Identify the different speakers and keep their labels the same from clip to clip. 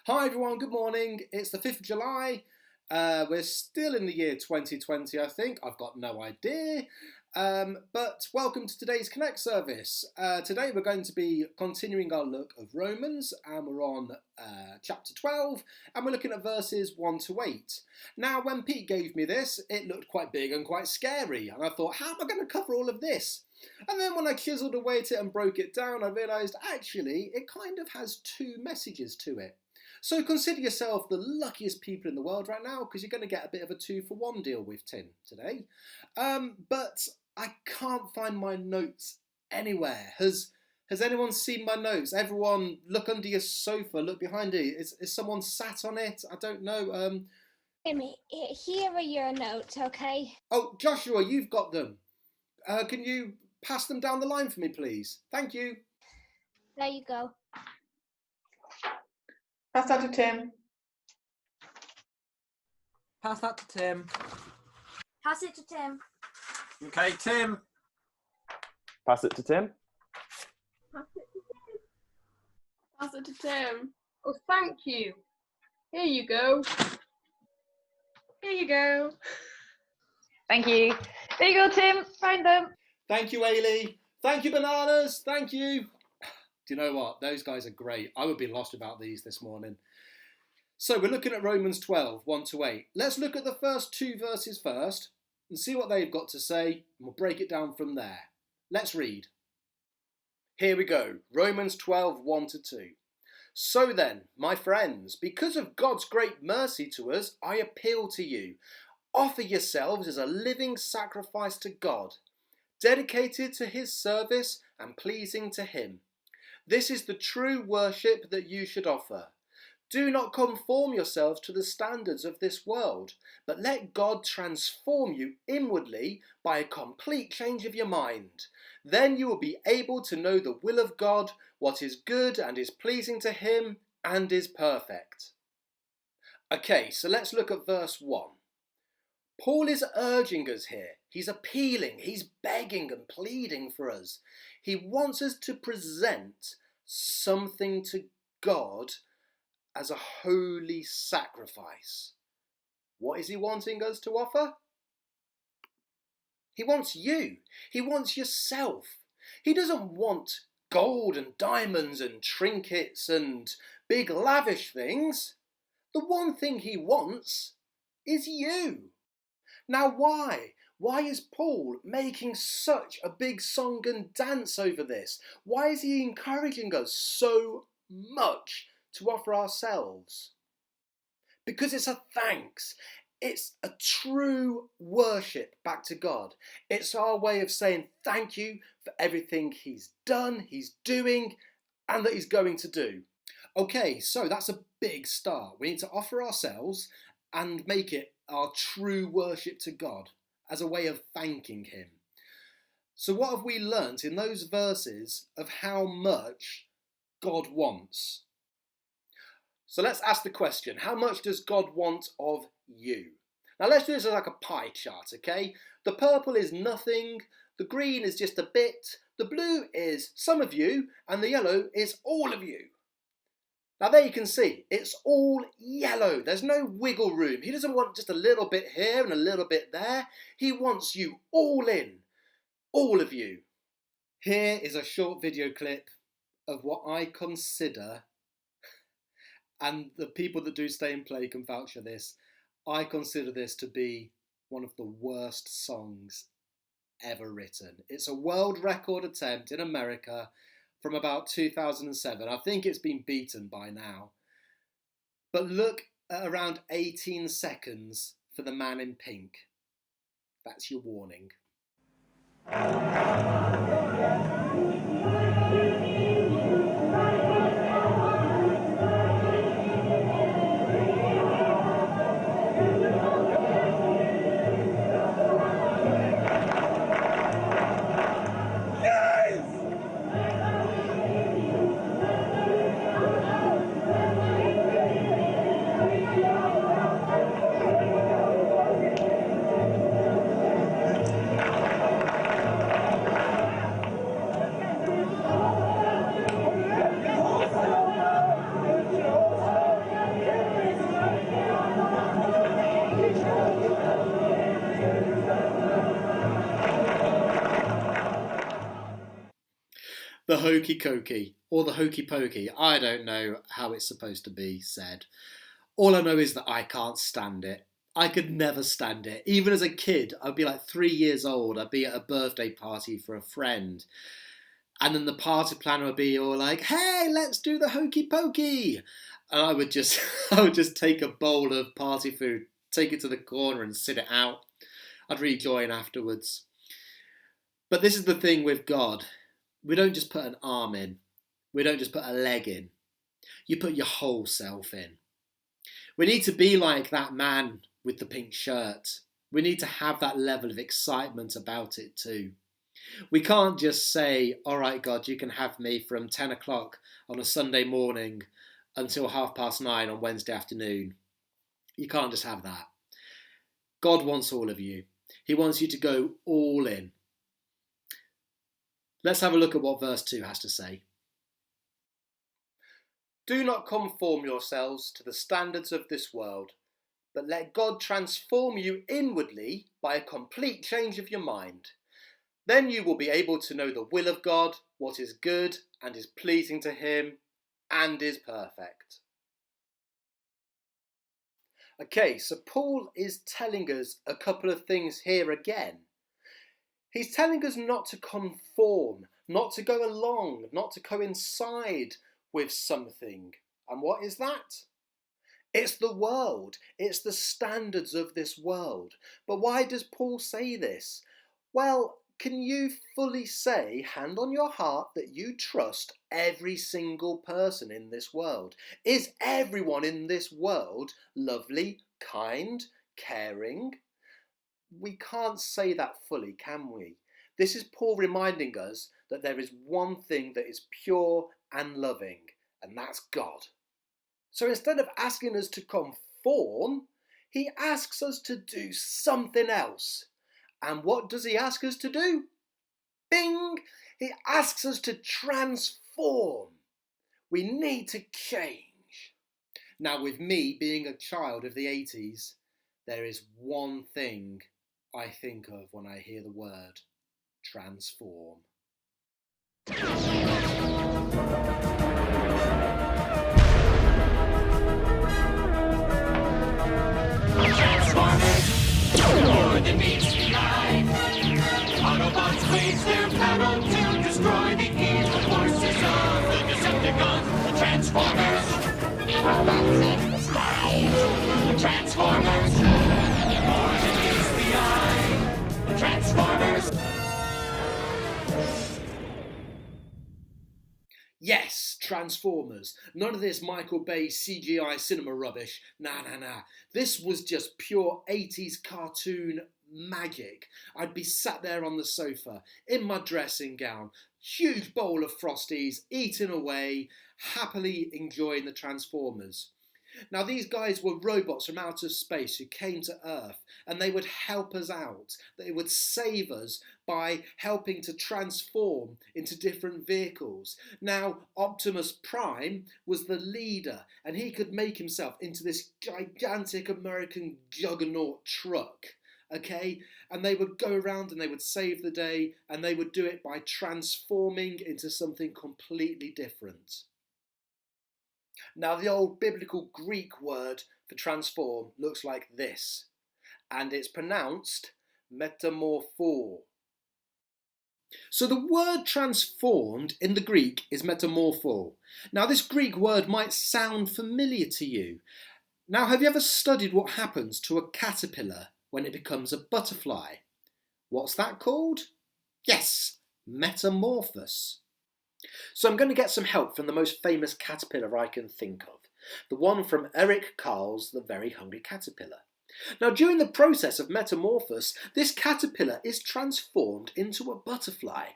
Speaker 1: Hi everyone, good morning. It's the 5th of July. We're still in the year 2020, I think. I've got no idea. But welcome to today's Connect service. Today we're going to be continuing our look of Romans, and we're on chapter 12, and we're looking at verses 1 to 8. Now, when Pete gave me this, it looked quite big and quite scary, and I thought, how am I going to cover all of this? And then when I chiselled away at it and broke it down, I realised actually it kind of has two messages to it. So consider yourself the luckiest people in the world right now, because you're going to get a bit of a 2-for-1 deal with Tim today. But I can't find my notes anywhere. Has anyone seen my notes? Everyone, look under your sofa, look behind you. Is someone sat on it? I don't know.
Speaker 2: Timmy, here are your notes, okay?
Speaker 1: Oh, Joshua, you've got them. Can you pass them down the line for me, please? Thank you.
Speaker 2: There you go.
Speaker 3: Pass that to Tim.
Speaker 4: Pass that to Tim.
Speaker 2: Pass it to Tim.
Speaker 4: Okay, Tim.
Speaker 5: Pass it to Tim.
Speaker 3: Pass it to Tim. Oh, thank you. Here you go. Here you go.
Speaker 6: Thank you. There you go, Tim. Find them.
Speaker 1: Thank you, Ailey. Thank you, Bananas. Thank you. Do you know what? Those guys are great. I would be lost without these this morning. So we're looking at Romans 12, 1 to 8. Let's look at the first two verses first and see what they've got to say, and we'll break it down from there. Let's read. Here we go. Romans 12, 1 to 2. So then, my friends, because of God's great mercy to us, I appeal to you. Offer yourselves as a living sacrifice to God, dedicated to his service and pleasing to him. This is the true worship that you should offer. Do not conform yourselves to the standards of this world, but let God transform you inwardly by a complete change of your mind. Then you will be able to know the will of God, what is good and is pleasing to him and is perfect. Okay, so let's look at verse 1. Paul is urging us here. He's appealing, he's begging and pleading for us. He wants us to present something to God as a holy sacrifice. What is he wanting us to offer? He wants you. He wants yourself. He doesn't want gold and diamonds and trinkets and big lavish things. The one thing he wants is you. Now why? Why is Paul making such a big song and dance over this? Why is he encouraging us so much to offer ourselves? Because it's a thanks. It's a true worship back to God. It's our way of saying thank you for everything he's done, he's doing, and that he's going to do. Okay, so that's a big start. We need to offer ourselves and make it our true worship to God as a way of thanking him. So what have we learnt in those verses of how much God wants? So let's ask the question, how much does God want of you? Now let's do this as like a pie chart, okay? The purple is nothing, the green is just a bit, the blue is some of you, and the yellow is all of you. Now there you can see, it's all yellow. There's no wiggle room. He doesn't want just a little bit here and a little bit there. He wants you all in, all of you. Here is a short video clip of what I consider, and the people that do Stay and Play can vouch for this, I consider this to be one of the worst songs ever written. It's a world record attempt in America from about 2007. I think it's been beaten by now. But look at around 18 seconds for the man in pink. That's your warning. hokey cokey or the hokey pokey. I don't know how it's supposed to be said. All I know is that I can't stand it. I could never stand it. Even as a kid, I'd be like 3 years old. I'd be at a birthday party for a friend. And then the party planner would be all like, hey, let's do the hokey pokey. And I would just take a bowl of party food, take it to the corner and sit it out. I'd rejoin afterwards. But this is the thing with God. We don't just put an arm in. We don't just put a leg in. You put your whole self in. We need to be like that man with the pink shirt. We need to have that level of excitement about it too. We can't just say, all right, God, you can have me from 10 o'clock on a Sunday morning until 9:30 on Wednesday afternoon. You can't just have that. God wants all of you. He wants you to go all in. Let's have a look at what verse 2 has to say. Do not conform yourselves to the standards of this world, but let God transform you inwardly by a complete change of your mind. Then you will be able to know the will of God, what is good and is pleasing to Him and is perfect. Okay, so Paul is telling us a couple of things here again. He's telling us not to conform, not to go along, not to coincide with something. And what is that? It's the world. It's the standards of this world. But why does Paul say this? Well, can you fully say, hand on your heart, that you trust every single person in this world? Is everyone in this world lovely, kind, caring? We can't say that fully, can we? This is Paul reminding us that there is one thing that is pure and loving, and that's God. So instead of asking us to conform, he asks us to do something else. And what does he ask us to do? Bing! He asks us to transform. We need to change. Now, with me being a child of the 80s, there is one thing I think of when I hear the word transform.
Speaker 7: More than meets the eye. Autobots raise their battle to destroy the evil forces of the Decepticons. The Transformers. Robots in disguise. The Transformers. More than meets the eye. The Transformers.
Speaker 1: Yes, Transformers. None of this Michael Bay CGI cinema rubbish. Nah. This was just pure 80s cartoon magic. I'd be sat there on the sofa, in my dressing gown, huge bowl of Frosties, eating away, happily enjoying the Transformers. Now, these guys were robots from outer space who came to Earth, and they would help us out. They would save us by helping to transform into different vehicles. Now, Optimus Prime was the leader, and he could make himself into this gigantic American juggernaut truck. Okay, and they would go around and they would save the day, and they would do it by transforming into something completely different. Now, the old biblical Greek word for transform looks like this, and it's pronounced metamorpho. So the word transformed in the Greek is metamorpho. Now, this Greek word might sound familiar to you. Now, have you ever studied what happens to a caterpillar when it becomes a butterfly? What's that called? Yes, metamorphosis. So I'm going to get some help from the most famous caterpillar I can think of, the one from Eric Carle's The Very Hungry Caterpillar. Now, during the process of metamorphosis, this caterpillar is transformed into a butterfly.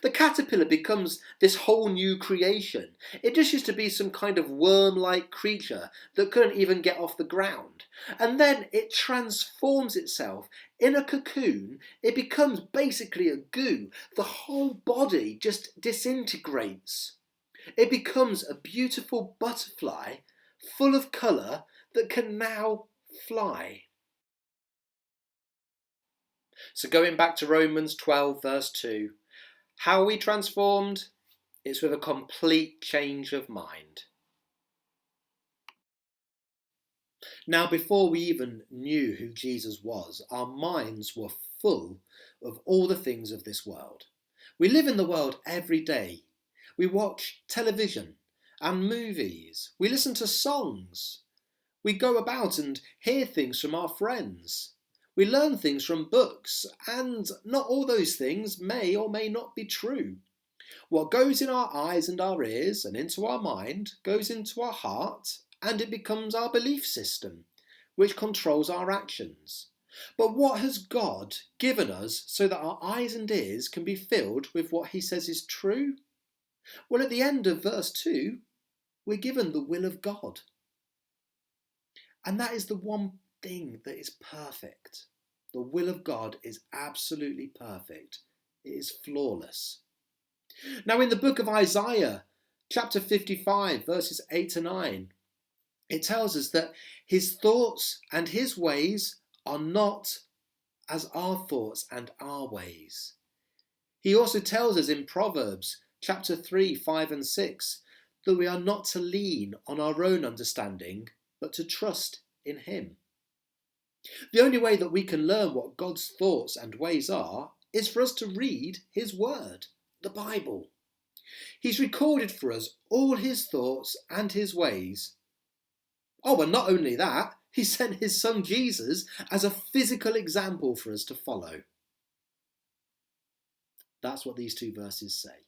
Speaker 1: The caterpillar becomes this whole new creation. It just used to be some kind of worm-like creature that couldn't even get off the ground. And then it transforms itself in a cocoon. It becomes basically a goo. The whole body just disintegrates. It becomes a beautiful butterfly full of colour that can now fly. So going back to Romans 12 verse 2, how are we transformed? It's with a complete change of mind. Now, before we even knew who Jesus was, our minds were full of all the things of this world. We live in the world every day. We watch television and movies. We listen to songs. We go about and hear things from our friends. We learn things from books, and not all those things may or may not be true. What goes in our eyes and our ears and into our mind goes into our heart, and it becomes our belief system, which controls our actions. But what has God given us so that our eyes and ears can be filled with what he says is true? Well, at the end of verse 2, we're given the will of God. And that is the one thing that is perfect. The will of God is absolutely perfect. It is flawless. Now, in the book of Isaiah, chapter 55, verses 8 to 9, it tells us that his thoughts and his ways are not as our thoughts and our ways. He also tells us in Proverbs chapter 3, 5 and 6 that we are not to lean on our own understanding, but to trust in him. The only way that we can learn what God's thoughts and ways are is for us to read his word, the Bible. He's recorded for us all his thoughts and his ways. Oh, and not only that, he sent his son Jesus as a physical example for us to follow. That's what these two verses say.